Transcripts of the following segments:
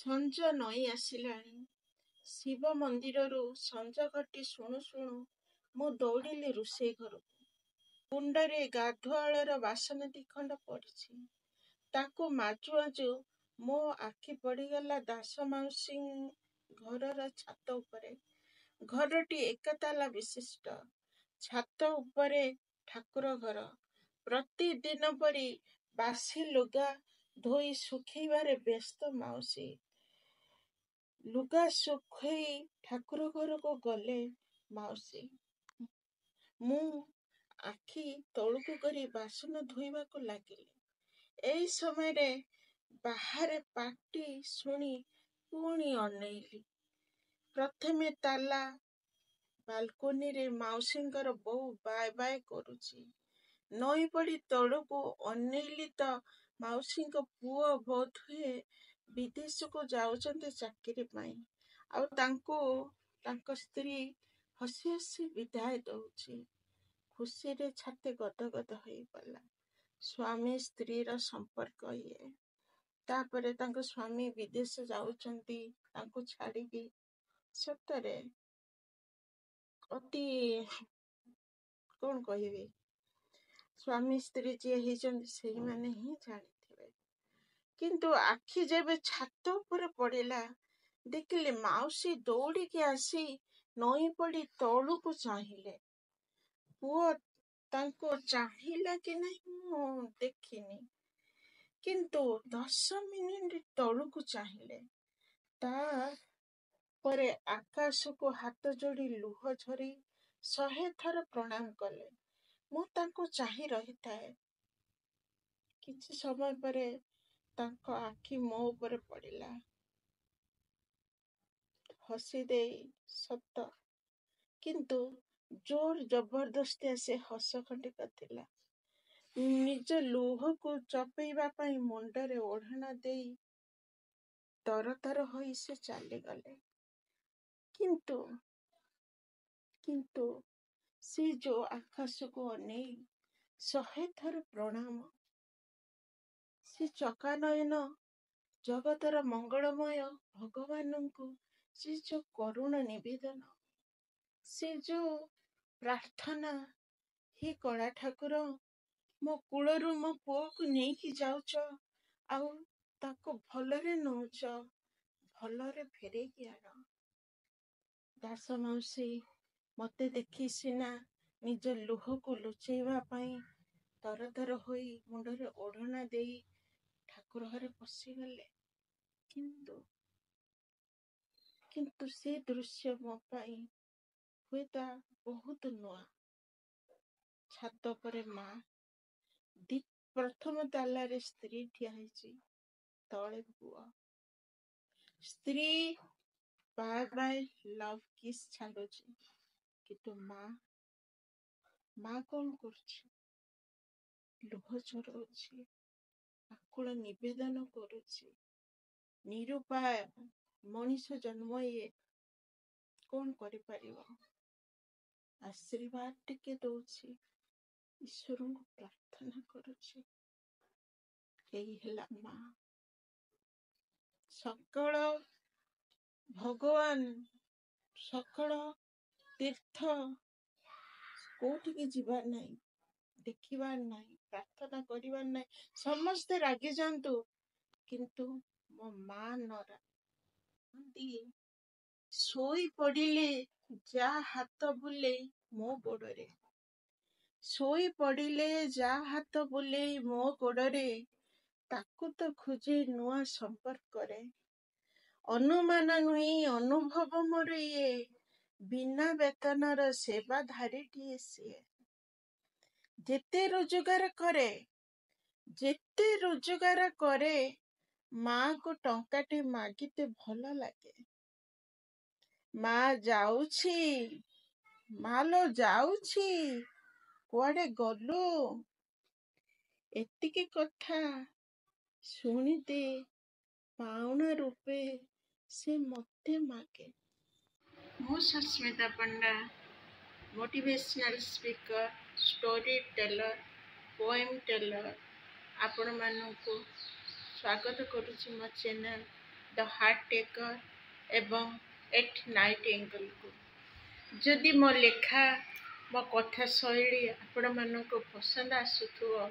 ସଞ୍ଜ ନଈ ଆସିଲାଣି। ଶିବ ମନ୍ଦିରରୁ ସଞ୍ଜ ଘଟି ଶୁଣୁ ଶୁଣୁ ମୁଁ ଦୌଡ଼ିଲି ରୋଷେଇ ଘରକୁ। କୁଣ୍ଡରେ ଗାଧୁଆଳର ବାସନ ଦିଖଣ୍ଡ ପଡ଼ିଛି। ତାକୁ ମାଜୁ ମାଜୁ ମୋ ଆଖି ପଡ଼ିଗଲା ଦାସ ମାଉସୀ ଘରର ଛାତ ଉପରେ। ଘରଟି ଏକତାଲା ବିଶିଷ୍ଟ। ଛାତ ଉପରେ ଠାକୁର ଘର। ପ୍ରତିଦିନ ପରି ବାସି ଲୁଗା ଧୋଇ ଶୁଖେଇବାରେ ବ୍ୟସ୍ତ ମାଉସୀ। ଲୁଗା ଶୁଖେଇ ଠାକୁର ଘରକୁ ଗଲେ ମାଉସୀ। ମୁଁ ଆଖି ତଳକୁ କରି ବାସନ ଧୋଇବାକୁ ଲାଗିଲି। ଏଇ ସମୟରେ ବାହାରେ ପାଟି ଶୁଣି ପୁଣି ଅନେଇଲି। ପ୍ରଥମେ ତାଲା ବାଲକୋନିରେ ମାଉସୀଙ୍କର ବୋଉ ବାଏ ବାଏ କରୁଛି। ନଈ ପଡ଼ି ତଳକୁ ଅନେଇଲି ତ ମାଉସୀଙ୍କ ପୁଅ ବୋଧହୁଏ ବିଦେଶକୁ ଯାଉଛନ୍ତି ଚାକିରି ପାଇଁ। ଆଉ ତାଙ୍କୁ ତାଙ୍କ ସ୍ତ୍ରୀ ହସି ହସି ବିଦାୟ ଦଉଛି। ଖୁସିରେ ଛାତି ଗଦଗଦ ହେଇଗଲା। ସ୍ୱାମୀ ସ୍ତ୍ରୀର ସମ୍ପର୍କ ଇଏ। ତାପରେ ତାଙ୍କ ସ୍ୱାମୀ ବିଦେଶ ଯାଉଛନ୍ତି ତାଙ୍କୁ ଛାଡ଼ିକି। ସତରେ ଅତି କଣ କହିବି, ସ୍ୱାମୀ ସ୍ତ୍ରୀ ଯିଏ ହେଇଛନ୍ତି ସେଇମାନେ ହିଁ ଜାଣିଥିବେ। କିନ୍ତୁ ଆଖି ଯେବେ ଛାତ ଉପରେ ପଡ଼ିଲା, ଦେଖିଲି ମାଉସୀ ଦୌଡ଼ିକି ଆସି ନଈ ପଡ଼ି ତଳକୁ ଚାହିଁଲେ। ପୁଅ ତାଙ୍କୁ ଚାହିଁଲା କି ନାହିଁ ମୁଁ ଦେଖିନି, କିନ୍ତୁ 10 ମିନିଟ୍ ତଳକୁ ଚାହିଁଲେ। ତା ପରେ ଆକାଶକୁ ହାତ ଯୋଡ଼ି ଲୁହ ଝରି 100 ଥର ପ୍ରଣାମ କଲେ। ମୁଁ ତାଙ୍କୁ ଚାହିଁ ରହିଥାଏ। କିଛି ସମୟ ପରେ ତାଙ୍କ ଆଖି ମୋ ଉପରେ ପଡ଼ିଲା। ହସି ଦେଇ ସତ, କିନ୍ତୁ ଜୋର ଜବରଦସ୍ତିଆ ସେ ହସ ଖଣ୍ଡିକ ଥିଲା। ନିଜ ଲୁହକୁ ଚପେଇବା ପାଇଁ ମୁଣ୍ଡରେ ଓଢ଼ଣା ଦେଇ ତରତର ହୋଇ ସେ ଚାଲିଗଲେ। କିନ୍ତୁ ସେ ଯୋଉ ଆକାଶକୁ ଅନେଇ 100 ଥର ପ୍ରଣାମ, ସେ ଚକାନୟନ ଜଗତର ମଙ୍ଗଳମୟ ଭଗବାନଙ୍କୁ ସେ ଯୋଉ କରୁଣ ନିବେଦନ, ସେ ଯୋଉ ପ୍ରାର୍ଥନା, ହେ କଳା ଠାକୁର, ମୋ କୂଳରୁ ମୋ ପୁଅକୁ ନେଇକି ଯାଉଛ, ଆଉ ତାକୁ ଭଲରେ ନଉଛ, ଭଲରେ ଫେରେଇକି ଆଣ। ଦାସ ମାଉସୀ ମତେ ଦେଖି ସିନା ନିଜ ଲୁହକୁ ଲୁଚେଇବା ପାଇଁ ତରତର ହୋଇ ମୁଣ୍ଡରେ ଓଢ଼ଣା ଦେଇ ଠାକୁର ଘରେ ପଶିଗଲେ, କିନ୍ତୁ ସେ ଦୃଶ୍ୟ ମୋ ପାଇଁ ହୁଏତ ବହୁତ ନୂଆ। ଛାତ ପରେ ମା, ପ୍ରଥମ ତାଲାରେ ସ୍ତ୍ରୀ ଠିଆ ହେଇଛି, ତଳେ ପୁଅ। ସ୍ତ୍ରୀ ବାଏ ବାଏ ଲଭ୍ କିସ୍ ଛାଡୁଛି, କିନ୍ତୁ ମା କଣ କରୁଛି? ଲୁହ ଝରଉଛି, ଆକୁଳ ନିବେଦନ କରୁଛି। ନିରୁପାୟ ମଣିଷ ଜନ୍ମ ଇଏ, କଣ କରିପାରିବ? ଆଶୀର୍ବାଦ ଟିକେ ଦଉଛି, ଈଶ୍ୱରଙ୍କୁ ପ୍ରାର୍ଥନା କରୁଛି। ଏଇ ହେଲା ମା। ସକଳ ଭଗବାନ, ସକଳ ତୀର୍ଥ କୋଉଠିକି ଯିବାର ନାହିଁ, ଦେଖିବାର ନାହିଁ, ପ୍ରାର୍ଥନା କରିବାର ନାହିଁ। ସମସ୍ତେ ରାଗି ଯାଆନ୍ତୁ, କିନ୍ତୁ ମୋ ମା ନରାନ୍ତି। ଶୋଇ ପଡ଼ିଲେ ଯା ହାତ ବୁଲେଇ ମୋ ଗୋଡ଼ରେ, ଶୋଇ ପଡ଼ିଲେ ଯା ହାତ ବୁଲେଇ ମୋ ଗୋଡ଼ରେ, ତାକୁ ତ ଖୋଜେ ନୂଆ ସମ୍ପର୍କରେ। ଅନୁମାନ ନୁହେଁ ଅନୁଭବ ମୋର ଇଏ, ବିନା ବେତନର ସେବାଧାରୀଟିଏ ସିଏ। ଯେତେ ରୋଜଗାର କରେ, ମାକୁ ଟଙ୍କାଟେ ମାଗିତେ ଭଲ ଲାଗେ। ମା ଯାଉଛି, ମାଲୋ ଯାଉଛି, କୁଆଡ଼େ ଗଲୁ? ଏତିକି କଥା ଶୁଣିଦେ, ପାଉଣା ରୂପେ ସେ ମତେ ମାଗେ। ମୁଁ Sasmita Panda, motivational speaker, story teller, poem teller. ଆପଣମାନଙ୍କୁ ସ୍ୱାଗତ କରୁଛି ମୋ ଚ୍ୟାନେଲ द हार्ट टेकर एवं एट नाइट एंगल को जदि मो लेखा मो कथा शैली आपण मानक पसंद आसुथो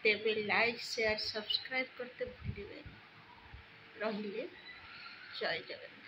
तेबे लाइक शेयर सब्सक्राइब करते भूलिबे। रहिले जय जगन्नाथ।